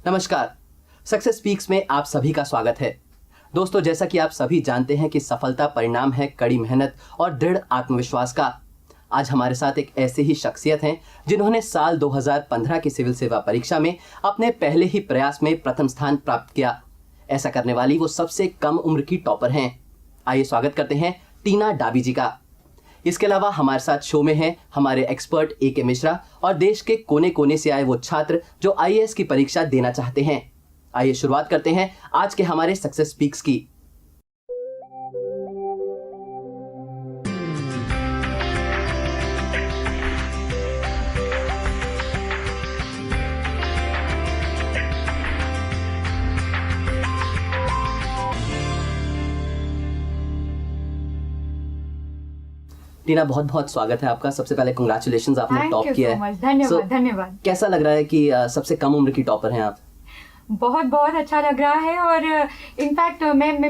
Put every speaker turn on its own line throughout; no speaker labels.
नमस्कार, success speaks में आप सभी का स्वागत है। दोस्तों, जैसा कि आप सभी जानते हैं कि सफलता परिणाम है कड़ी मेहनत और दृढ़ आत्मविश्वास का। आज हमारे साथ एक ऐसे ही शख्सियत हैं जिन्होंने साल 2015 की सिविल सेवा परीक्षा में अपने पहले ही प्रयास में प्रथम स्थान प्राप्त किया। ऐसा करने वाली वो सबसे कम उम्र की टॉपर हैं। आइए स्वागत करते हैं टीना डाबी जी का। इसके अलावा हमारे साथ शो में हैं हमारे एक्सपर्ट AK मिश्रा और देश के कोने कोने से आए वो छात्र जो IAS की परीक्षा देना चाहते हैं। आइए शुरुआत करते हैं आज के हमारे सक्सेस स्पीक्स की। टीना, बहुत बहुत स्वागत है आपका। सबसे पहले कंग्रेचुलेशंस, आपने टॉप किया है।
धन्यवाद धन्यवाद।
कैसा लग रहा है कि सबसे कम उम्र की टॉपर हैं आप?
बहुत बहुत अच्छा लग रहा है और इनफैक्ट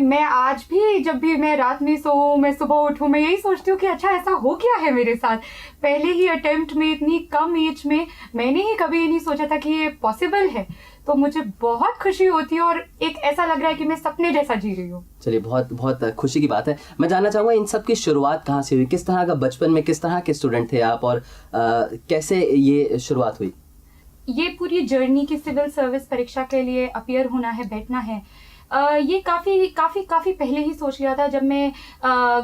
मैं आज भी जब भी मैं रात में सोऊं, मैं सुबह उठूं, मैं यही सोचती हूँ कि अच्छा ऐसा हो क्या है मेरे साथ। पहले ही अटेम्प्ट में इतनी कम एज में मैंने ही कभी नहीं सोचा था कि ये पॉसिबल है, तो मुझे बहुत खुशी होती है और एक ऐसा लग रहा है कि मैं सपने जैसा जी रही हूँ।
चलिए, बहुत बहुत खुशी की बात है। मैं जानना चाहूँगा इन सब की शुरुआत कहाँ से हुई? किस तरह का बचपन में किस तरह के स्टूडेंट थे आप और कैसे ये शुरुआत हुई?
ये पूरी जर्नी की सिविल सर्विस परीक्षा के लिए अपीयर होना है, बैठना है, ये काफ़ी पहले ही सोच लिया था। जब मैं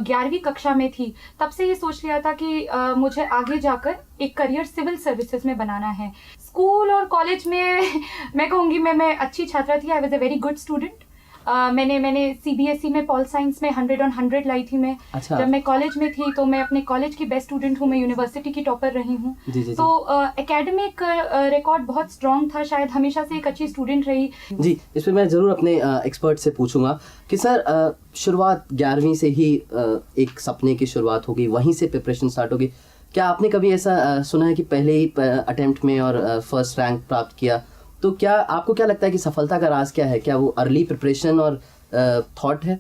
11वीं कक्षा में थी तब से ये सोच लिया था कि मुझे आगे जाकर एक करियर सिविल सर्विसेज में बनाना है। स्कूल और कॉलेज में मैं कहूँगी मैं अच्छी छात्रा थी। I was a very good student. मैंने CBSE में पॉल साइंस में 100 on 100 लाई थी मैं।
अच्छा।
जब मैं कॉलेज में थी तो मैं अपने कॉलेज की बेस्ट स्टूडेंट हूँ, मैं यूनिवर्सिटी की टॉपर रही हूँ। तो एकेडमिक रिकॉर्ड बहुत स्ट्रॉन्ग था, शायद हमेशा से एक अच्छी स्टूडेंट रही।
जी, इस पर मैं ज़रूर अपने एक्सपर्ट से पूछूंगा कि सर, शुरुआत 11वीं से ही एक सपने की शुरुआत होगी, वहीं से प्रिपरेशन स्टार्ट होगी। क्या आपने कभी ऐसा सुना है कि पहले ही अटेम्प्ट में और फर्स्ट रैंक प्राप्त किया? तो क्या आपको क्या लगता है कि सफलता का राज क्या है? क्या वो अर्ली प्रिपरेशन और थॉट है?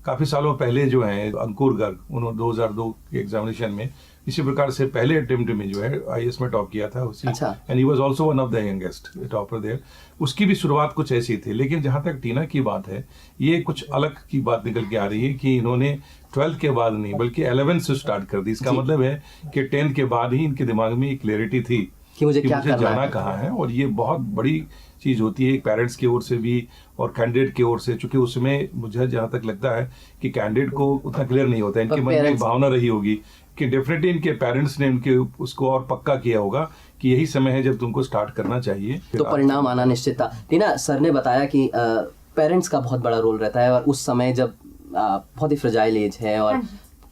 काफ़ी सालों पहले जो है अंकुर गर्ग, उन्होंने 2002 के एग्जामिनेशन में इसी प्रकार से पहले अटेम्प्ट में जो है IAS में टॉप किया था उसी।
अच्छा।
And he was also one of the youngest topper there. उसकी भी शुरुआत कुछ ऐसी थी, लेकिन जहाँ तक टीना की बात है, ये कुछ अलग की बात निकल के आ रही है कि इन्होंने 12th के बाद नहीं बल्कि 11th से स्टार्ट कर दी। इसका मतलब है कि 10th के बाद ही इनके दिमाग में एक क्लैरिटी थी
कि मुझे
जाना कहाँ है। और ये बहुत बड़ी चीज़ होती है पेरेंट्स की ओर से भी और कैंडिडेट की ओर से, चूंकि उसमें मुझे जहाँ तक लगता है कि कैंडिडेट को उतना क्लियर नहीं होता। इनके मन में एक भावना रही होगी कि डेफिनेटली इनके पेरेंट्स ने उनके उसको और पक्का किया होगा कि यही समय है जब तुमको स्टार्ट करना चाहिए,
तो परिणाम आना निश्चित था। टीना, सर ने बताया कि पेरेंट्स का बहुत बड़ा रोल रहता है और उस समय जब बहुत ही फ्रजाइल एज है और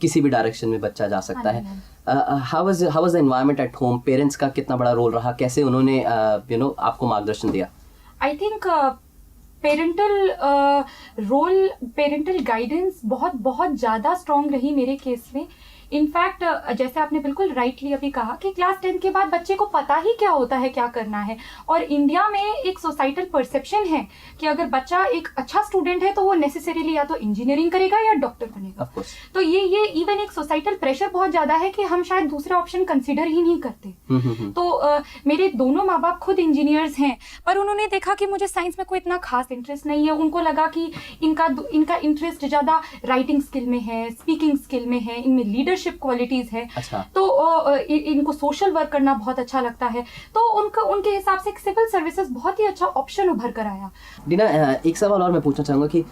किसी भी डायरेक्शन में बच्चा जा सकता है। How was the environment at home? Parents का कितना बड़ा रोल रहा? कैसे उन्होंने आपको मार्गदर्शन दिया?
आई थिंक पेरेंटल गाइडेंस बहुत बहुत ज़्यादा स्ट्रॉन्ग रही मेरे केस में। इनफैक्ट जैसे आपने बिल्कुल राइटली अभी कहा कि क्लास 10 के बाद बच्चे को पता ही क्या होता है, क्या करना है। और इंडिया में एक सोसाइटल परसेप्शन है कि अगर बच्चा एक अच्छा स्टूडेंट है तो वो नेसेसरीली या तो इंजीनियरिंग करेगा या डॉक्टर बनेगा। तो ये इवन एक सोसाइटल प्रेशर बहुत ज़्यादा है कि हम शायद दूसरा ऑप्शन कंसिडर ही नहीं करते। तो मेरे दोनों माँ बाप खुद इंजीनियर्स हैं, पर उन्होंने देखा कि मुझे साइंस में कोई इतना खास इंटरेस्ट नहीं है। उनको लगा कि इनका इंटरेस्ट ज़्यादा राइटिंग स्किल में है, स्पीकिंग स्किल में है, इनमें लीडरशिप क्वालिटीज है।
अच्छा।
तो इनको सोशल वर्क करना बहुत अच्छा लगता है, तो उनके हिसाब से सिविल सर्विसेज बहुत ही अच्छा ऑप्शन उभर कर आया।
टीना, एक सवाल और मैं पूछना चाहूंगा कि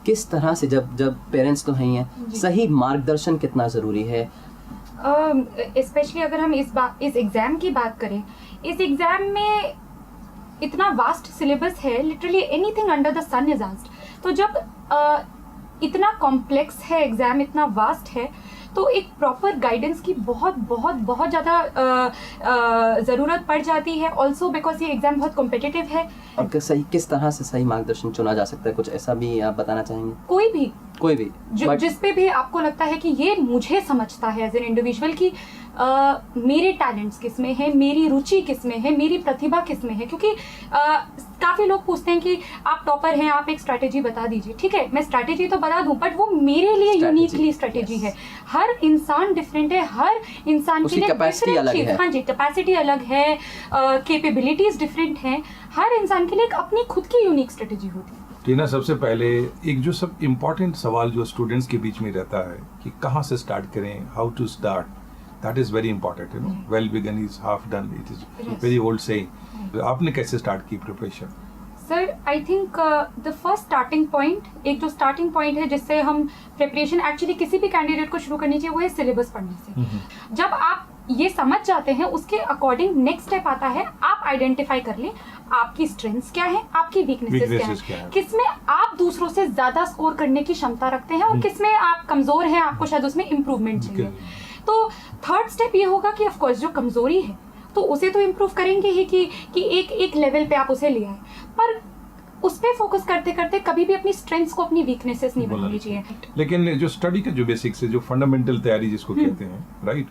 किस तरह से जब पेरेंट्स तो हैं, सही मार्गदर्शन कितना जरूरी है?
स्पेशली अगर हम इस एग्जाम की बात करें, इस एग्जाम में इतना वास्ट सिलेबस है, literally anything under the sun is asked. तो जब इतना कॉम्प्लेक्स है एग्जाम, इतना वास्ट है, तो एक प्रॉपर गाइडेंस की बहुत बहुत बहुत ज़्यादा ज़रूरत पड़ जाती है। ऑल्सो बिकॉज ये एग्ज़ाम बहुत कॉम्पिटिटिव है।
और किस तरह से सही मार्गदर्शन चुना जा सकता है? कुछ ऐसा भी आप बताना चाहेंगे?
कोई भी
जिस
पे भी आपको लगता है कि ये मुझे समझता है एज एन इंडिविजुअल कि मेरे टैलेंट्स किस में है, मेरी रुचि किस में है, मेरी प्रतिभा किस में है। क्योंकि काफी लोग पूछते हैं कि आप टॉपर हैं, आप एक स्ट्रेटेजी बता दीजिए। ठीक है, मैं स्ट्रेटेजी तो बता दूं, बट वो मेरे लिए यूनिकली स्ट्रेटेजी है। हर इंसान डिफरेंट है, हर इंसान के लिए
कैपेसिटी अलग है।
हाँ जी, कैपेसिटी अलग है, कैपेबिलिटीज डिफरेंट हैं। हर इंसान के लिए एक अपनी खुद की यूनिक स्ट्रेटेजी होती है।
टीना, सबसे पहले एक जो सब इम्पोर्टेंट सवाल जो स्टूडेंट्स के बीच में रहता है कि कहाँ से स्टार्ट करें, how to start, that is very important, you know, well begun is half done, it is very old saying. आपने कैसे स्टार्ट की preparation?
Sir, I think the first starting point, एक जो स्टार्टिंग पॉइंट है जिससे हम preparation actually किसी भी कैंडिडेट को शुरू करनी चाहिए, वो है सिलेबस पढ़ने से। जब आप ये समझ जाते हैं, उसके अकॉर्डिंग नेक्स्ट स्टेप आता है, आप आइडेंटिफाई कर लें आपकी स्ट्रेंथ्स क्या है, आपकी वीकनेसेस क्या है, किसमें आप दूसरों से ज्यादा स्कोर करने की क्षमता रखते हैं और किसमें आप कमजोर हैं, आपको शायद उसमें इम्प्रूवमेंट चाहिए। तो थर्ड स्टेप ये होगा कि ऑफकोर्स जो कमजोरी है तो उसे तो इम्प्रूव करेंगे ही कि एक लेवल पे आप उसे ले आए, पर उस पे फोकस करते करते कभी भी अपनी स्ट्रेंथ्स को अपनी वीकनेसेस नहीं बनानी चाहिए।
लेकिन जो स्टडी का जो बेसिक्स है, जो फंडामेंटल तैयारी जिसको कहते हैं, राइट,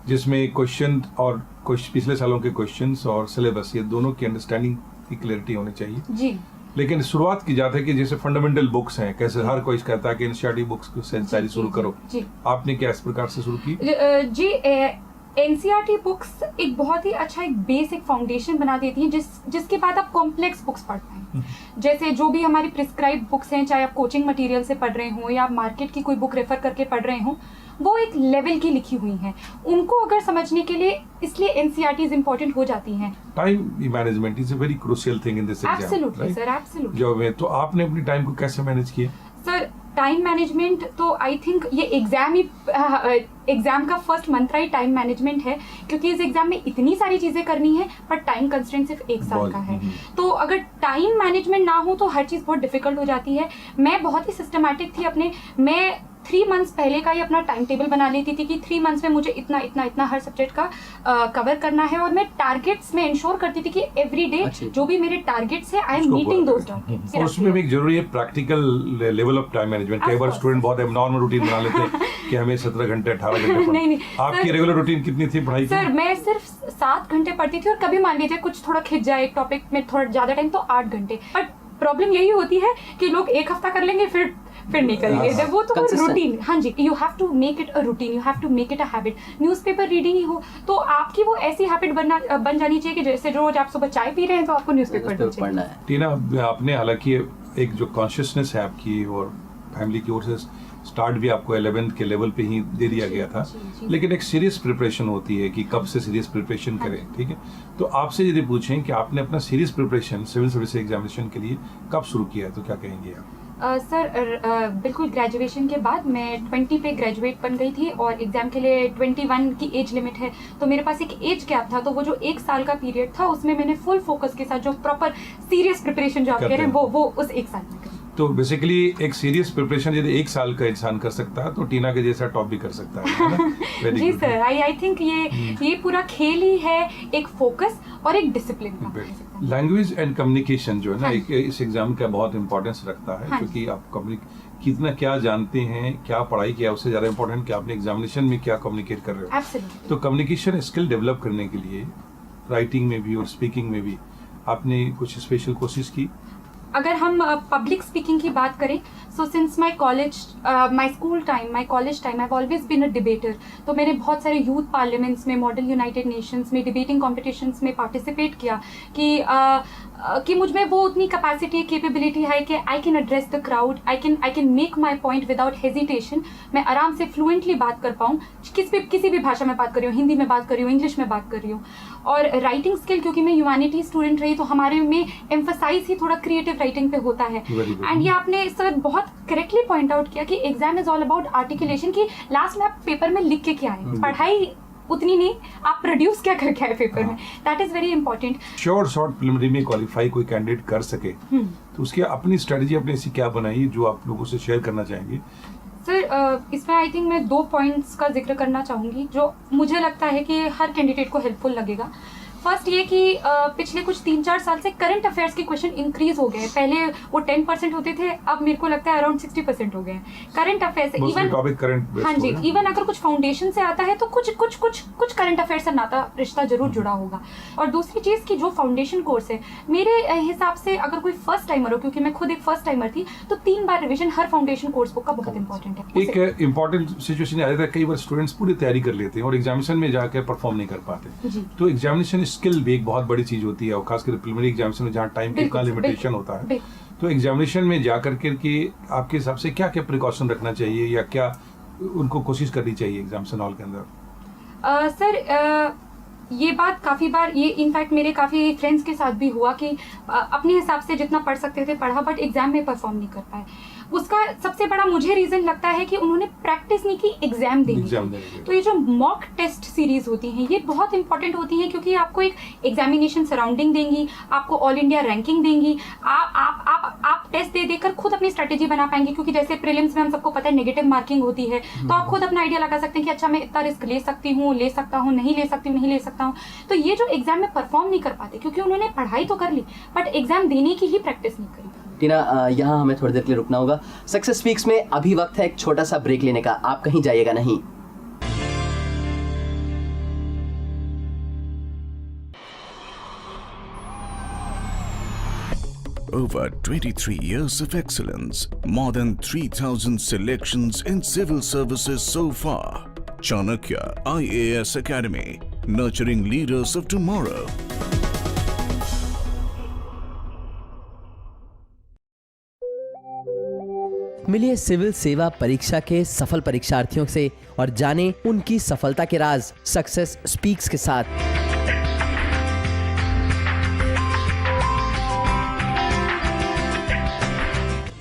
जिसमें क्वेश्चन और पिछले सालों के क्वेश्चंस और सिलेबस, ये दोनों की अंडरस्टैंडिंग की क्लैरिटी होनी चाहिए
जी।
लेकिन शुरुआत की जाती है कि जैसे फंडामेंटल बुक्स हैं, कैसे हर कोई कहता है कि एनसीईआरटी बुक्स से सारी शुरू करो, आपने क्या इस प्रकार से शुरू की?
जी, एनसीईआरटी बुक्स एक बहुत ही अच्छा एक बेसिक फाउंडेशन बना देती हैं जिसके बाद आप कॉम्प्लेक्स बुक्स पढ़ पाएं। जैसे जो भी हमारी प्रिस्क्राइब बुक्स हैं, चाहे आप कोचिंग मटेरियल से पढ़ रहे हो या आप मार्केट की कोई बुक रेफर करके पढ़ रहे हो, वो एक लेवल की लिखी हुई हैं। उनको अगर समझने के लिए इसलिए एनसीईआरटीज इंपॉर्टेंट हो जाती हैं।
Time management is a very crucial thing in this exam.
Absolutely sir, absolutely.
Job में तो आपने अपनी टाइम को कैसे मैनेज किया?
सर, टाइम मैनेजमेंट तो आई थिंक ये एग्जाम का फर्स्ट मंत्र ही टाइम मैनेजमेंट है, क्योंकि इस एग्जाम में इतनी सारी चीजें करनी है पर टाइम कंस्ट्रेंट सिर्फ 1 साल का है। तो अगर टाइम मैनेजमेंट ना हो तो हर चीज बहुत डिफिकल्ट हो जाती है। मैं बहुत ही सिस्टमैटिक थी मैं 3 मंथ्स पहले का ही अपना टाइम टेबल बना लेती थी कि 3 मंथ्स में मुझे इतना इतना इतना हर सब्जेक्ट का कवर करना है, और मैं टारगेट्स में इंश्योर करती थी कि एवरी डे जो भी मेरे टारगेट्स है, I am meeting those targets.
और उसमें भी एक जरूरी है practical level of time management. कई बार स्टूडेंट बहुत एबनॉर्मल रूटीन बना लेते हैं कि हमें 17 घंटे 18 घंटे
नहीं,
आपकी रेगुलर रूटीन कितनी थी पढ़ाई की?
सर, मैं सिर्फ 7 घंटे पढ़ती थी, और कभी मान लीजिए कुछ थोड़ा खिंच जाए एक टॉपिक में थोड़ा ज्यादा टाइम तो 8 घंटे। बट प्रॉब्लम यही होती है कि लोग 1 हफ्ता कर लेंगे फिर नहीं करेंगे। वो तो रूटीन, हाँ जी, you have to make it a routine, you have to make it a habit. Newspaper reading ही हो तो आपकी वो ऐसी हैबिट बन जानी चाहिए कि जैसे रोज आप सुबह चाय पी रहे हैं तो आपको न्यूज़पेपर पढ़ना है।
टीना, आपने हालांकि एक जो कॉन्शियसनेस है आपकी और फैमिली की ओर से स्टार्ट भी आपको 11th के लेवल पे ही दे दिया गया था, लेकिन एक सीरियस प्रिपरेशन होती है कि कब से सीरियस प्रिपरेशन करें, ठीक है? तो आपसे यदि पूछें कि आपने अपना serious preparation civil service examination के लिए कब शुरू किया है तो क्या कहेंगे आप?
सर, बिल्कुल ग्रेजुएशन के बाद मैं 20 पे ग्रेजुएट बन गई थी और एग्जाम के लिए 21 की एज लिमिट है, तो मेरे पास एक एज गैप था। तो वो जो 1 साल का पीरियड था उसमें मैंने फुल फोकस के साथ जो प्रॉपर सीरियस प्रिपरेशन जो आप कह रहे हैं वो उस 1 साल में करी।
तो बेसिकली एक सीरियस प्रिपरेशन यदि 1 साल का इंसान कर सकता है तो टीना के जैसा टॉप भी कर सकता है ना?
जी सर, आई थिंक ये पूरा खेल ही है एक फोकस और एक डिसिप्लिन का।
लैंग्वेज एंड कम्युनिकेशन जो है ना, इस एग्जाम का बहुत इंपॉर्टेंस रखता है, क्योंकि आप कितना क्या जानते हैं, क्या पढ़ाई किया, उससे ज्यादा इंपॉर्टेंट कि आपने एग्जामिनेशन में क्या कम्युनिकेट कर रहे हो।
Absolutely.
तो कम्युनिकेशन स्किल डेवलप करने के लिए राइटिंग में भी और स्पीकिंग में भी आपने कुछ स्पेशल कोशिश की?
अगर हम पब्लिक स्पीकिंग की बात करें, so since my school time, my college time, I have always been a debater. तो मैंने बहुत सारे यूथ पार्लियामेंट्स में, मॉडल यूनाइटेड नेशंस में, डिबेटिंग कॉम्पिटिशन्स में पार्टिसिपेट किया कि मुझ में वो उतनी कैपेसिटी, कैपेबिलिटी है कि I can address the crowd, I can make my point without hesitation. मैं आराम से फ्लुएंटली बात कर पाऊँ, किसी भी भाषा में बात कर रही हूँ, हिंदी में बात कर रही हूँ, इंग्लिश में बात कर रही हूँ। और राइटिंग स्किल, क्योंकि मैं ह्यूमैनिटी स्टूडेंट रही तो हमारे में एम्फसाइज ही थोड़ा क्रिएटिव राइटिंग पे होता है। एंड ये आपने सर बहुत करेक्टली पॉइंट आउट किया कि exam is all about articulation, की लास्ट में आप पेपर में लिख के क्या आए, पढ़ाई उतनी नहीं, आप प्रोड्यूस क्या करके आए पेपर में, that is very important.
Short preliminary में क्वालिफाई कोई कैंडिडेट कर सके तो उसकी अपनी स्ट्रेटजी अपने ऐसी क्या बनाई जो आप लोगों से शेयर करना चाहेंगे?
सर, इसमें आई थिंक मैं 2 पॉइंट्स का जिक्र करना चाहूँगी जो मुझे लगता है कि हर कैंडिडेट को हेल्पफुल लगेगा। फर्स्ट ये कि पिछले कुछ 3-4 साल से करंट अफेयर्स के क्वेश्चन इंक्रीज हो गए हैं। पहले वो 10% होते थे, अब मेरे को लगता है अराउंड 60% हो गए हैं करंट अफेयर्स। इवन हाँ जी, इवन अगर कुछ फाउंडेशन से आता है तो कुछ करंट अफेयर्स से नाता रिश्ता जरूर जुड़ा होगा। और दूसरी चीज़ कि जो फाउंडेशन कोर्स है, मेरे हिसाब से अगर कोई फर्स्ट टाइमर हो, क्योंकि मैं खुद एक फर्स्ट टाइमर थी, तो 3 बार रिविजन हर फाउंडेशन कोर्स बुक का बहुत इंपॉर्टेंट है।
एक इंपॉर्टेंट सिचुएशन आ जाता है, कई बार स्टूडेंट्स पूरी तैयारी कर लेते हैं और एग्जामिनेशन में जाकर परफॉर्म नहीं कर पाते। तो एग्जामिनेशन स्किल भी एक बहुत बड़ी चीज होती है, और खासकर प्रिलिमिनरी एग्जामिनेशन में जहाँ टाइम की इतना लिमिटेशन होता है। तो एग्जामिनेशन में जाकर के आपके हिसाब से क्या क्या प्रिकॉशन रखना चाहिए, या क्या उनको कोशिश करनी चाहिए एग्जामिनेशन हॉल के अंदर?
सर ये बात काफ़ी बार, ये इनफैक्ट मेरे काफ़ी फ्रेंड्स के साथ भी हुआ कि अपने हिसाब से जितना पढ़ सकते थे पढ़ा, बट एग्जाम में परफॉर्म नहीं कर पाए। उसका सबसे बड़ा मुझे रीज़न लगता है कि उन्होंने प्रैक्टिस नहीं की एग्जाम देने की। तो ये जो मॉक टेस्ट सीरीज होती हैं, ये बहुत इंपॉर्टेंट होती हैं, क्योंकि आपको एक एग्जामिनेशन सराउंडिंग देंगी, आपको ऑल इंडिया रैंकिंग देंगी। आप टेस्ट दे देकर खुद अपनी स्ट्रेटेजी बना पाएंगे, क्योंकि जैसे प्रीलिम्स में हम सबको पता है नेगेटिव मार्किंग होती है, तो आप खुद अपना आइडिया लगा सकते हैं कि अच्छा मैं इतना रिस्क ले सकती हूँ, ले सकता हूँ, नहीं ले सकती हूँ, नहीं ले सकता हूँ। तो ये जो एग्जाम में परफॉर्म नहीं कर पाते, क्योंकि उन्होंने पढ़ाई तो कर ली बट एग्जाम देने की ही प्रैक्टिस नहीं करी।
टीना, यहाँ हमें थोड़ी देर के लिए रुकना होगा। सक्सेस स्पीक्स में अभी वक्त है एक छोटा सा ब्रेक लेने का, आप कहीं जाइएगा नहीं।
Over 23 years of excellence, more than 3,000 selections in civil services so far. Chanakya IAS Academy, nurturing leaders of tomorrow.
मिलिए सिविल सेवा परीक्षा के सफल परीक्षार्थियों से और जाने उनकी सफलता के राज सक्सेस स्पीक्स के साथ।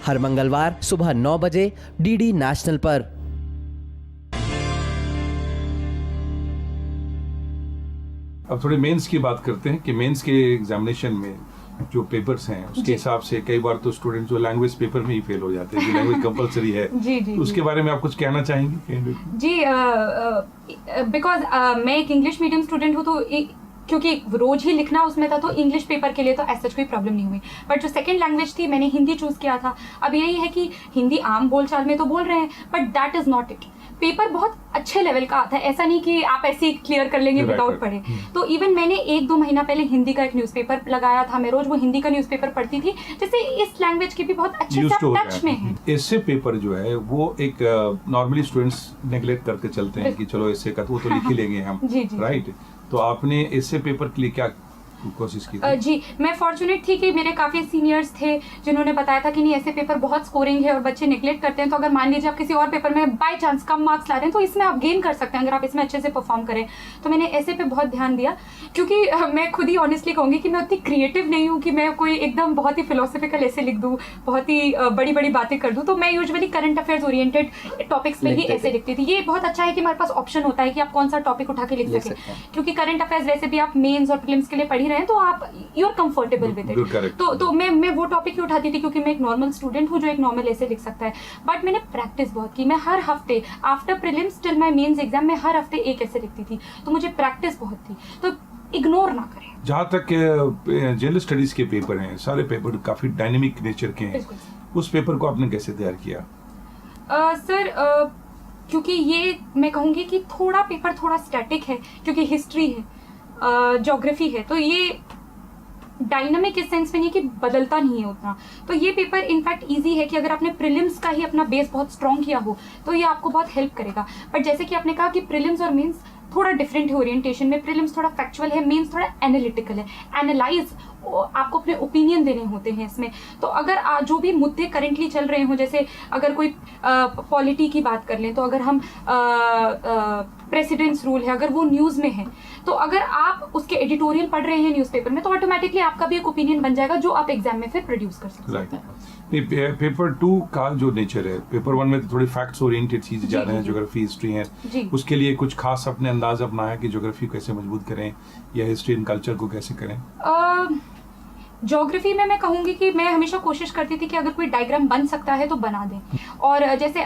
हर मंगलवार सुबह 9 बजे डीडी नेशनल पर।
अब थोड़े मेंस की बात करते हैं कि मेंस के एग्जामिनेशन में जो पेपर्स हैं उसके हिसाब से कई बार तो स्टूडेंट जो लैंग्वेज पेपर में ही फेल हो जाते हैं, लैंग्वेज कंपलसरी है।
जी,
उसके बारे में आप कुछ कहना चाहेंगे?
जी, बिकॉज मैं एक इंग्लिश मीडियम स्टूडेंट हूँ, तो क्योंकि रोज ही लिखना उसमें था, तो इंग्लिश पेपर के लिए तो ऐसा कोई प्रॉब्लम नहीं हुई। बट जो सेकंड लैंग्वेज थी, मैंने हिंदी चूज किया था। अब यही है कि हिंदी आम बोलचाल में तो बोल रहे हैं, but that is not it. Paper बहुत अच्छे लेवल का आता है, ऐसा नहीं कि आप ऐसे ही क्लियर कर लेंगे विदाउट पढ़े। तो इवन मैंने 1-2 महीना पहले हिंदी का एक न्यूज़पेपर लगाया था, मैं रोज वो हिंदी का न्यूज़पेपर पढ़ती थी, जैसे इस लैंग्वेज की भी बहुत अच्छे से टच में है।
एसे पेपर जो है वो एक नॉर्मली स्टूडेंट्स नेग्लेक्ट करके चलते हैं कि चलो एसे का तो वो तो लिख ही लेंगे हम, राइट? तो आपने एसे पेपर के लिए क्या कोशिश की?
जी, मैं फॉर्चुनेट थी कि मेरे काफ़ी सीनियर्स थे जिन्होंने बताया था कि नहीं, ऐसे पेपर बहुत स्कोरिंग है और बच्चे निगलेक्ट करते हैं। तो अगर मान लीजिए आप किसी और पेपर में बाय चांस कम मार्क्स ला रहे हैं, तो इसमें आप गेन कर सकते हैं अगर आप इसमें अच्छे से परफॉर्म करें। तो मैंने ऐसे पे बहुत ध्यान दिया, क्योंकि मैं खुद ही ऑनेस्टली कहूँगी कि मैं उतनी क्रिएटिव नहीं हूँ कि मैं कोई एकदम बहुत ही फिलोसफिकल ऐसे लिख दूँ, बहुत ही बड़ी बड़ी बातें कर दूँ। तो मैं usually current affairs oriented topics में ही ऐसे लिखती थी। ये बहुत अच्छा है कि हमारे पास ऑप्शन होता है कि आप कौन सा टॉपिक उठा के लिख सकें, क्योंकि करंट अफेयर्स वैसे भी आप मेन्स और प्रीलिम्स के लिए पढ़ ही रहे हैं, तो आप you are comfortable with it. तो मैं वो टॉपिक ही उठाती थी, क्योंकि मैं एक नॉर्मल स्टूडेंट हूँ जो एक नॉर्मल ऐसे लिख सकता है। बट मैंने प्रैक्टिस बहुत की। मैं हर हफ्ते after prelims till my mains exam में हर हफ्ते एक ऐसे लिखती थी, तो मुझे प्रैक्टिस बहुत थी। तो इग्नोर ना करें।
जहाँ तक जनरल स्टडीज के पेपर हैं, सारे पेपर काफी डायनेमिक नेचर के हैं, उस पेपर को आपने कैसे तैयार किया?
सर, क्योंकि ये मैं कहूँगी कि थोड़ा पेपर थोड़ा स्टैटिक है, क्योंकि हिस्ट्री है, ज्योग्राफी है, तो ये डायनामिक इस सेंस में नहीं कि बदलता नहीं है उतना। तो ये पेपर इनफैक्ट इजी है कि अगर आपने प्रीलिम्स का ही अपना बेस बहुत स्ट्रॉन्ग किया हो तो ये आपको बहुत हेल्प करेगा। बट जैसे कि आपने कहा कि प्रीलिम्स और मेंस थोड़ा डिफरेंट है ओरिएंटेशन में। प्रीलिम्स थोड़ा फैक्चुअल है, मेंस थोड़ा एनालिटिकल है, एनालाइज, आपको अपने ओपिनियन देने होते हैं इसमें। तो अगर जो भी मुद्दे करेंटली चल रहे हों, जैसे अगर कोई पॉलिटी की बात कर लें, तो अगर हम प्रेसिडेंट्स रूल है, अगर वो न्यूज़ में है, तो अगर आप उसके एडिटोरियल पढ़ रहे हैं न्यूज़पेपर में, तो ऑटोमेटिकली आपका भी एक ओपिनियन बन जाएगा जो आप एग्जाम में फिर प्रोड्यूस कर सकते हैं।
पेपर 2 का जो नेचर है, पेपर 1 में तो थोड़ी फैक्ट्स ओरिएंटेड चीजें जा रहे हैं, ज्योग्राफी, हिस्ट्री है, उसके लिए कुछ खास अपने अंदाज अपनाया कि ज्योग्राफी कैसे मजबूत करें या हिस्ट्री एंड कल्चर को कैसे करें?
ज्योग्राफी में मैं कहूँगी कि मैं हमेशा कोशिश करती थी कि अगर कोई डायग्राम बन सकता है तो बना दें। और जैसे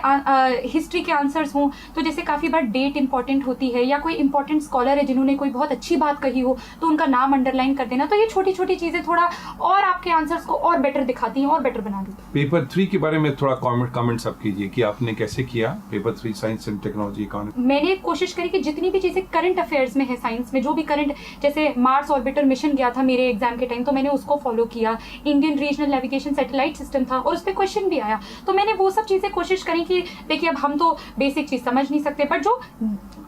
हिस्ट्री के आंसर्स हों तो जैसे काफ़ी बार डेट इंपॉर्टेंट होती है, या कोई इंपॉर्टेंट स्कॉलर है जिन्होंने कोई बहुत अच्छी बात कही हो तो उनका नाम अंडरलाइन कर देना। तो ये छोटी छोटी चीज़ें थोड़ा और आपके आंसर्स को और बेटर दिखाती हैं और बेटर बना देती हैं।
पेपर 3 के बारे में थोड़ा कमेंट्स आप कीजिए कि आपने कैसे किया paper 3 science and technology economy.
मैंने कोशिश करी कि जितनी भी चीज़ें करंट अफेयर्स में है साइंस में, जो भी करंट, जैसे मार्स ऑर्बिटर मिशन गया था मेरे एग्जाम के टाइम तो मैंने उसको फॉलो किया, Indian regional navigation satellite system था और उस पर क्वेश्चन भी आया, तो मैंने वो सब चीज़ें कोशिश करी कि देखिए अब हम तो बेसिक चीज़ समझ नहीं सकते, बट जो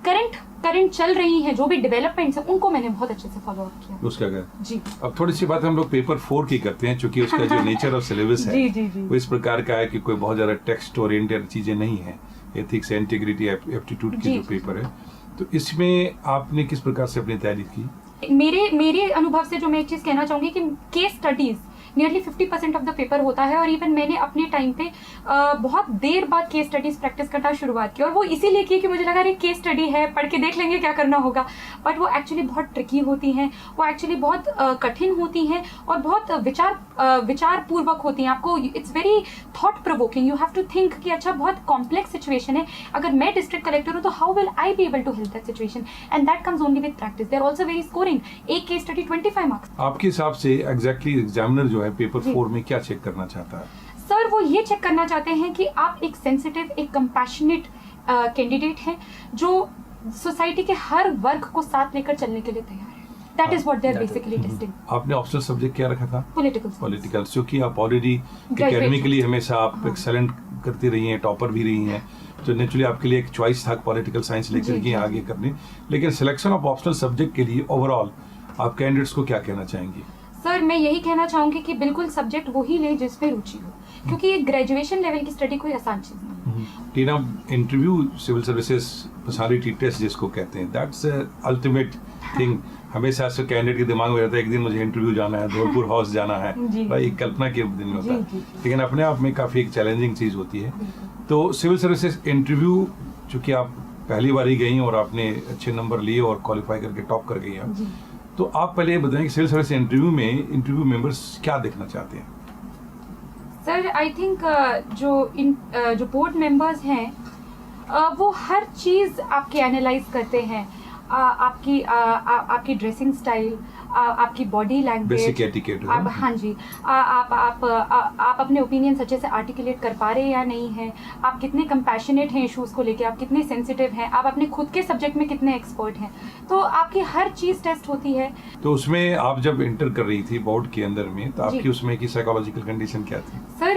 करंट चल रही हैं, जो भी डेवलपमेंट्स हैं, उनको मैंने बहुत अच्छे से फॉलो अप किया।
उसका क्या
जी।
अब थोड़ी सी बात हम लोग पेपर 4 की करते हैं, क्योंकि उसका जो नेचर ऑफ सिलेबस है
जी, जी, जी।
वो इस प्रकार का है कि कोई बहुत ज्यादा टेक्स्ट ओरिएंटेड चीजें नहीं है, एथिक्स इंटीग्रिटी एप्टीट्यूड की
जी,
जो पेपर है, तो इसमें आपने किस प्रकार से अपनी तैयारी की?
मेरे अनुभव से जो मैं एक चीज़ कहना चाहूँगी कि case studies nearly 50% of the paper होता है, और इवन मैंने अपने टाइम पे बहुत देर बाद केस स्टडीज प्रैक्टिस करना शुरुआत की, और वो इसीलिए की कि मुझे लगा अरे केस स्टडी है, पढ़ के देख लेंगे क्या करना होगा, बट वो एक्चुअली बहुत ट्रिकी होती हैं, वो एक्चुअली बहुत कठिन होती हैं और बहुत विचार पूर्वक होती हैं। आपको it's very thought provoking, you have to think कि अच्छा बहुत कॉम्प्लेक्स सिचुएशन है, अगर मैं डिस्ट्रिक्ट कलेक्टर हूँ तो how will I be able to help that situation, and that comes only with practice. They are also very scoring, एक case study 25 marks.
आपके हिसाब से एग्जैक्टली एग्जामिनर जो है पेपर 4 में क्या चेक करना चाहता है?
सर वो ये चेक करना चाहते हैं कि आप एक सेंसिटिव, एक कंपैशनेट कैंडिडेट हैं जो सोसाइटी के हर वर्ग को साथ लेकर चलने के लिए तैयार है। That is what they are basically testing.
आपने ऑप्शनल सब्जेक्ट क्या रखा था?
पॉलिटिकल।
क्योंकि आप ऑलरेडी एकेडमिकली हमेशा आप एक्सेलेंट करती रही हैं, टॉपर भी रही हैं, तो नेचुरली आपके लिए एक चॉइस था पॉलिटिकल साइंस लेकर के आगे करने। लेकिन सिलेक्शन ऑफ ऑप्शनल सब्जेक्ट के लिए ओवरऑल आप कैंडिडेट्स को क्या कहना चाहेंगे?
सर मैं यही कहना चाहूँगी कि बिल्कुल सब्जेक्ट वही ले जिसमें रुचि हो, क्योंकि ये ग्रेजुएशन लेवल की स्टडी कोई आसान चीज़ नहीं है।
Tina, interview civil services personality test जिसको कहते हैं, दैट्स अल्टीमेट थिंग। हमेशा से कैंडिडेट के दिमाग में रहता है एक दिन मुझे इंटरव्यू जाना है, धौलपुर हाउस जाना है, भाई कल्पना के दिन में होता है, लेकिन अपने आप में काफ़ी एक चैलेंजिंग चीज़ होती है। तो सिविल सर्विसेज इंटरव्यू, चूँकि आप पहली बार ही गई और आपने अच्छे नंबर लिए और क्वालिफाई करके टॉप कर गई हैं, तो आप पहले ये बताएं कि सिविल सर्विस इंटरव्यू में इंटरव्यू मेंबर्स क्या देखना चाहते हैं?
सर आई थिंक जो बोर्ड मेंबर्स हैं वो हर चीज़ आपकी एनालाइज करते हैं, आपकी ड्रेसिंग स्टाइल, आपकी बॉडी लैंग्वेज,
बेसिक एटिकेट।
हाँ जी, आप अपने ओपिनियंस अच्छे से आर्टिकुलेट कर पा रहे हैं या नहीं हैं, आप कितने कंपैशनेट हैं इशूज़ को लेके, आप कितने सेंसिटिव हैं, आप अपने खुद के सब्जेक्ट में कितने एक्सपर्ट हैं, तो आपकी हर चीज़ टेस्ट होती है।
तो उसमें आप जब एंटर कर रही थी बोर्ड के अंदर में, तो आपकी उसमें की साइकोलॉजिकल कंडीशन क्या थी?
सर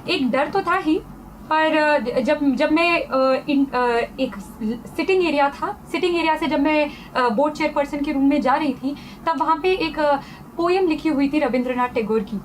एक डर तो था ही, पर जब मैं एक सिटिंग एरिया था, सिटिंग एरिया से जब मैं बोर्ड चेयरपर्सन के रूम में जा रही थी, तब वहाँ पे एक पोएम लिखी हुई थी रविंद्रनाथ टैगोर की,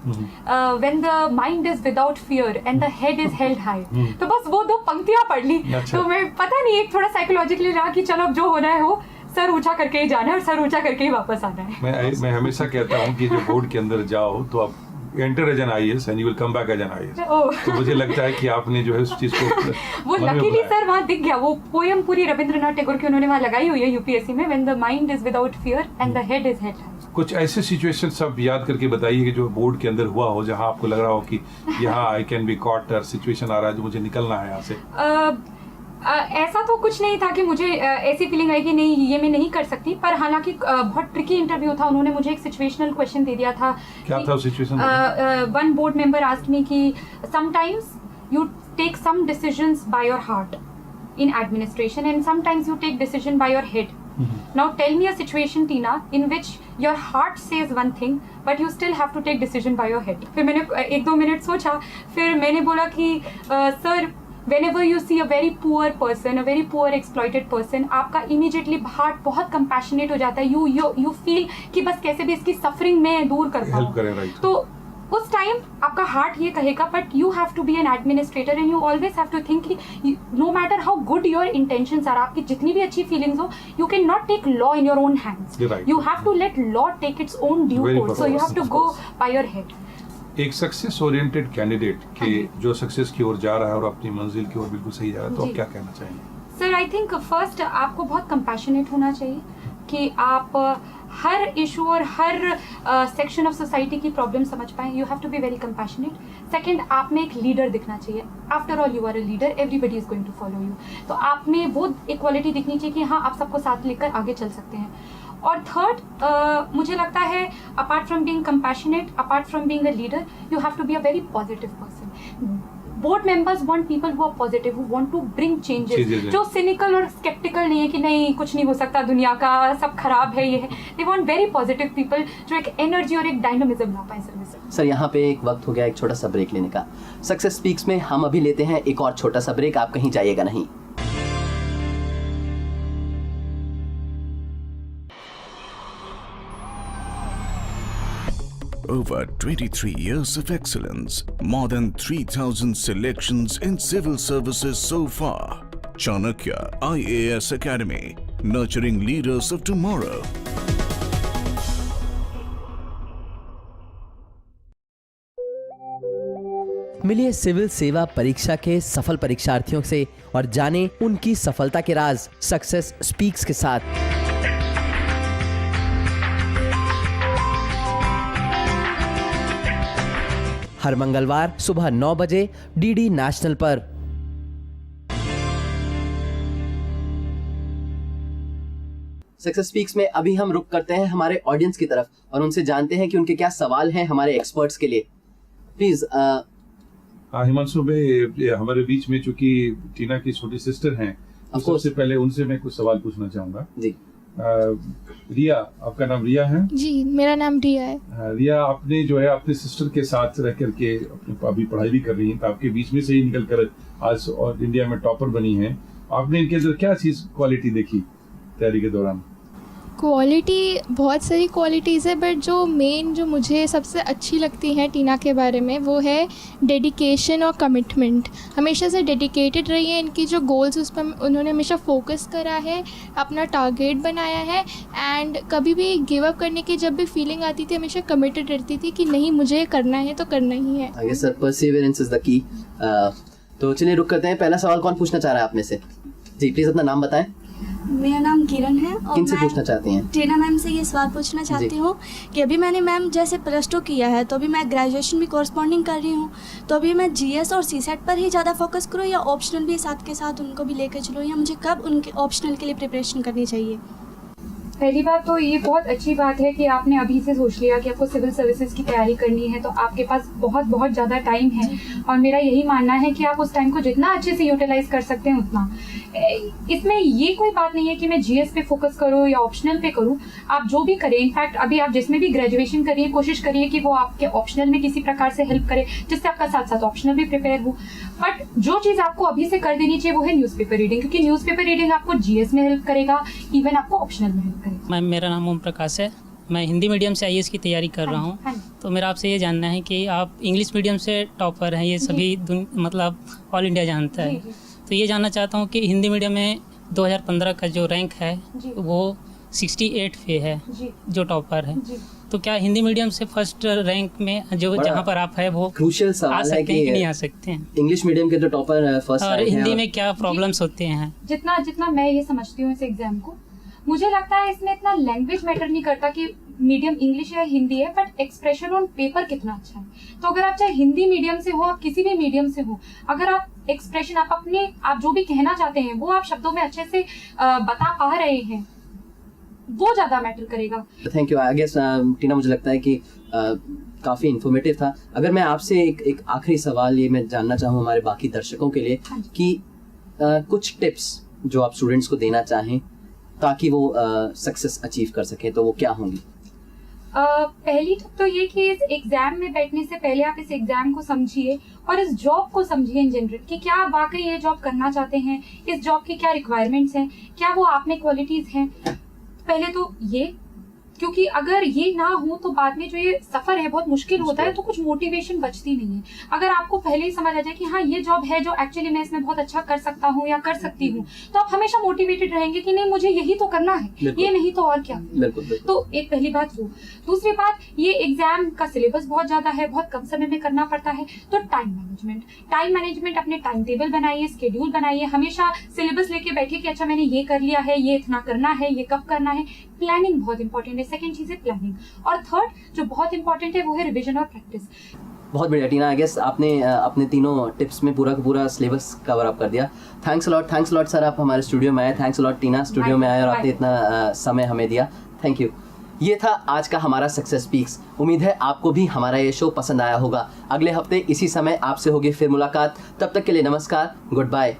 when the mind is without fear and the head is held high. तो बस वो 2 पंक्तियां पढ़ ली। तो मैं पता नहीं एक थोड़ा साइकोलॉजिकली रहा कि चलो अब जो होना है हो, सर ऊंचा करके ही जाना है और सर ऊंचा करके ही वापस आना है।
मैं हमेशा कहता हूँ कि जो बोर्ड के अंदर जाओ तो आप enter as an IAS and you will come back as an IAS। तो मुझे लगता है कि आपने जो है उस चीज को
वो लकीली सर वहाँ दिख गया, वो पोएम पूरी रविंद्रनाथ टैगोर की उन्होंने वहाँ लगाई हुई है UPSC में, when the mind is without fear and the head is held high. कुछ
ऐसे सिचुएशन सब याद करके बताइए कि जो बोर्ड के अंदर हुआ हो, जहाँ आपको लग रहा हो कि यहाँ I can be caught, situation आ रहा है जो मुझे निकलना है यहाँ से।
ऐसा तो कुछ नहीं था कि मुझे ऐसी फीलिंग आई कि नहीं ये मैं नहीं कर सकती, पर हालांकि बहुत ट्रिकी इंटरव्यू था। उन्होंने मुझे एक सिचुएशनल क्वेश्चन दे दिया था।
क्या था situation?
One board member asked me कि sometimes you take some decisions by your heart in administration and sometimes you take decision by your head. Now tell me a situation, Tina, in which your heart says one thing but you still have to take decision by your head. फिर मैंने 1-2 minute सोचा, फिर मैंने बोला कि sir whenever you see a very poor person, a very poor exploited person, आपका immediately heart बहुत compassionate हो जाता है, you feel कि बस कैसे भी इसकी suffering में दूर कर पाऊँ।
Help करें, right.
तो उस टाइम आपका हार्ट ये कहेगा, but you have to be an administrator and you always have to think no matter how good your intentions are, आपकी जितनी भी अच्छी फीलिंग्स हो, you can not take law in your own hands, you have to let law take its own due course, so you have to go by your head.
एक success oriented candidate के जो success की ओर जा रहा है और अपनी मंजिल की ओर बिल्कुल सही जा रहा है, तो आप क्या कहना चाहेंगे?
सर आई थिंक फर्स्ट आपको बहुत कंपैशनेट होना चाहिए कि आप हर इशू और हर सेक्शन ऑफ सोसाइटी की प्रॉब्लम समझ पाएं। You have to be very compassionate. Second, आप में एक लीडर दिखना चाहिए। After all you are a leader, everybody is going to follow you. तो आप में वो इक्वालिटी दिखनी चाहिए कि हाँ, आप सबको साथ लेकर आगे चल सकते हैं। और थर्ड, मुझे लगता है apart from being compassionate, apart from being a leader, you have to be a very positive person. Board members want people who are positive, who want to bring changes, जो सिनिकल और sceptical नहीं है कि नहीं कुछ नहीं हो सकता, दुनिया का सब खराब है, ये है। They want very positive people जो एक एनर्जी और एक डायनामिज्म ला पाए सर्विस में।
सर, यहाँ पे एक वक्त हो गया एक छोटा सा ब्रेक लेने का। सक्सेस स्पीक्स में हम अभी लेते हैं एक और छोटा सा ब्रेक, आप कहीं जाइएगा नहीं।
Over 23 years of excellence, more than 3,000 selections in civil services so far. Chanakya IAS Academy, nurturing leaders of tomorrow.
मिलिए सिविल सेवा परीक्षा के सफल परीक्षार्थियों से और जाने उनकी सफलता के राज सक्सेस स्पीक्स के साथ। हर मंगलवार सुबह 9 बजे डीडी नेशनल पर। सक्सेस स्पीक्स में अभी हम रुक करते हैं हमारे ऑडियंस की तरफ और उनसे जानते हैं कि उनके क्या सवाल हैं हमारे एक्सपर्ट्स के लिए। प्लीज
हिमांशु भाई, हमारे बीच में चूंकि टीना की छोटी सिस्टर हैं, तो सबसे पहले उनसे मैं कुछ सवाल पूछना चाहूंगा।
जी।
रिया, आपका नाम रिया है?
जी, मेरा नाम रिया है।
रिया, आपने जो है अपने सिस्टर के साथ रह करके अभी पढ़ाई भी कर रही हैं, तो आपके बीच में से ही निकल कर आज और इंडिया में टॉपर बनी हैं। आपने इनके अंदर क्या चीज क्वालिटी देखी तैयारी के दौरान?
क्वालिटी, बहुत सारी क्वालिटीज़ है, बट जो मुझे सबसे अच्छी लगती हैं टीना के बारे में वो है डेडिकेशन और कमिटमेंट। हमेशा से डेडिकेटेड रही है, इनकी जो गोल्स उस पर उन्होंने हमेशा फोकस करा है, अपना टारगेट बनाया है, एंड कभी भी गिव अप करने की जब भी फीलिंग आती थी हमेशा कमिटेड रहती थी कि नहीं, मुझे करना है तो करना ही है।
I guess sir, perseverance is the key. तो चलिए रुक करते हैं। पहला सवाल कौन पूछना चाह रहा है आप में से? जी, प्लीज अपना नाम बताएं।
मेरा नाम किरण है और
किनसे
मैं
पूछना चाहती हैं?
टीना मैम से ये सवाल पूछना चाहती हूँ कि अभी मैंने मैम जैसे +2 किया है, तो अभी मैं ग्रेजुएशन भी कॉरस्पॉन्डिंग कर रही हूँ, तो अभी मैं जीएस और सीसेट पर ही ज़्यादा फोकस करूँ या ऑप्शनल भी साथ के साथ उनको भी लेकर चलूँ, या मुझे कब उनके ऑप्शनल के लिए प्रिपरेशन करनी चाहिए?
पहली बात तो ये बहुत अच्छी बात है कि आपने अभी से सोच लिया कि आपको सिविल सर्विसेज की तैयारी करनी है, तो आपके पास बहुत ज़्यादा टाइम है और मेरा यही मानना है कि आप उस टाइम को जितना अच्छे से यूटिलाइज कर सकते हैं उतना। इसमें ये कोई बात नहीं है कि मैं जीएस पे फोकस करूँ या ऑप्शनल पे करूँ, आप जो भी करें। इनफैक्ट अभी आप जिसमें भी ग्रेजुएशन करिए, कोशिश करिए कि वो आपके ऑप्शनल में किसी प्रकार से हेल्प करे, जिससे आपका साथ साथ ऑप्शनल भी प्रिपेयर हो। बट जो चीज़ आपको अभी से कर देनी चाहिए वो है न्यूज़पेपर रीडिंग, क्योंकि न्यूज़पेपर रीडिंग आपको जीएस में हेल्प करेगा, इवन आपको ऑप्शनल में हेल्प करेगा।
मैम, मेरा नाम ओम प्रकाश है, मैं हिंदी मीडियम से आईएएस की तैयारी कर रहा हूँ। तो मेरा आपसे ये जानना है कि आप इंग्लिश मीडियम से टॉपर हैं, ये सभी मतलब ऑल इंडिया जानता है। तो ये जानना चाहता हूँ कि हिंदी मीडियम में 2015 का जो रैंक है वो 68 पे है, जो टॉपर है। तो क्या हिंदी मीडियम से फर्स्ट रैंक में जो जहाँ पर आप है वो
क्रूशियल
आ
सवाल है
सकते हैं
कि
कि नहीं आ सकते हैं?
इंग्लिश मीडियम के जो टॉपर फर्स्ट
और हिंदी में क्या प्रॉब्लम्स होते हैं?
जितना मैं ये समझती हूँ इस एग्जाम को, मुझे लगता है इसमें इतना लैंग्वेज मैटर नहीं करता कि मीडियम इंग्लिश या हिंदी है, बट एक्सप्रेशन ऑन पेपर कितना अच्छा है। तो अगर आप चाहे हिंदी मीडियम से हो, आप किसी भी मीडियम से हो, अगर आप एक्सप्रेशन, आप जो भी कहना चाहते हैं वो आप शब्दों में अच्छे से बता पा रहे हैं, वो ज्यादा मैटर करेगा।
Thank you. आई गेस टीना, मुझे लगता है कि काफ़ी इन्फॉर्मेटिव था। अगर मैं आपसे एक आखिरी सवाल ये मैं जानना चाहूँ हमारे बाकी दर्शकों के लिए कि कुछ टिप्स जो आप स्टूडेंट्स को देना चाहें ताकि वो सक्सेस अचीव कर सकें, तो वो क्या होंगी?
पहली टिप तो ये कि इस एग्जाम में बैठने से पहले आप इस एग्जाम को समझिए और इस जॉब को समझिए इन जनरल कि क्या आप वाकई ये जॉब करना चाहते हैं, इस जॉब की क्या रिक्वायरमेंट्स हैं, क्या वो आप में क्वालिटीज हैं। पहले तो ये, क्योंकि अगर ये ना हो तो बाद में जो ये सफर है बहुत मुश्किल होता है, तो कुछ मोटिवेशन बचती नहीं है। अगर आपको पहले ही समझ आ जाए कि हाँ ये जॉब है जो एक्चुअली मैं इसमें बहुत अच्छा कर सकता हूँ या कर सकती हूँ, तो आप हमेशा मोटिवेटेड रहेंगे कि नहीं मुझे यही तो करना है, ये नहीं तो और क्या। तो एक पहली बात वो। दूसरी बात, ये एग्जाम का सिलेबस बहुत ज्यादा है, बहुत कम समय में करना पड़ता है, तो टाइम मैनेजमेंट अपने टाइम टेबल बनाइए, स्केड्यूल बनाइए। हमेशा सिलेबस लेके बैठिए कि अच्छा मैंने ये कर लिया है, ये इतना करना है, ये कब करना है। प्लानिंग बहुत इंपॉर्टेंट है, सेकंड चीज़ है प्लानिंग, और थर्ड जो बहुत इंपॉर्टेंट है वो है रिविजन और प्रैक्टिस।
बहुत बढ़िया टीना, आई गेस आपने अपने तीनों टिप्स में पूरा का पूरा सिलेबस कवर अप कर दिया। थैंक्स लॉट सर, आप हमारे स्टूडियो में आए। थैंक्स लॉट टीना, स्टूडियो में आए और आपने इतना समय हमें दिया। Thank you. ये था आज का हमारा सक्सेस स्पीक्स। उम्मीद है आपको भी हमारा ये शो पसंद आया होगा। अगले हफ्ते इसी समय आपसे होगी फिर मुलाकात। तब तक के लिए नमस्कार, गुड बाय।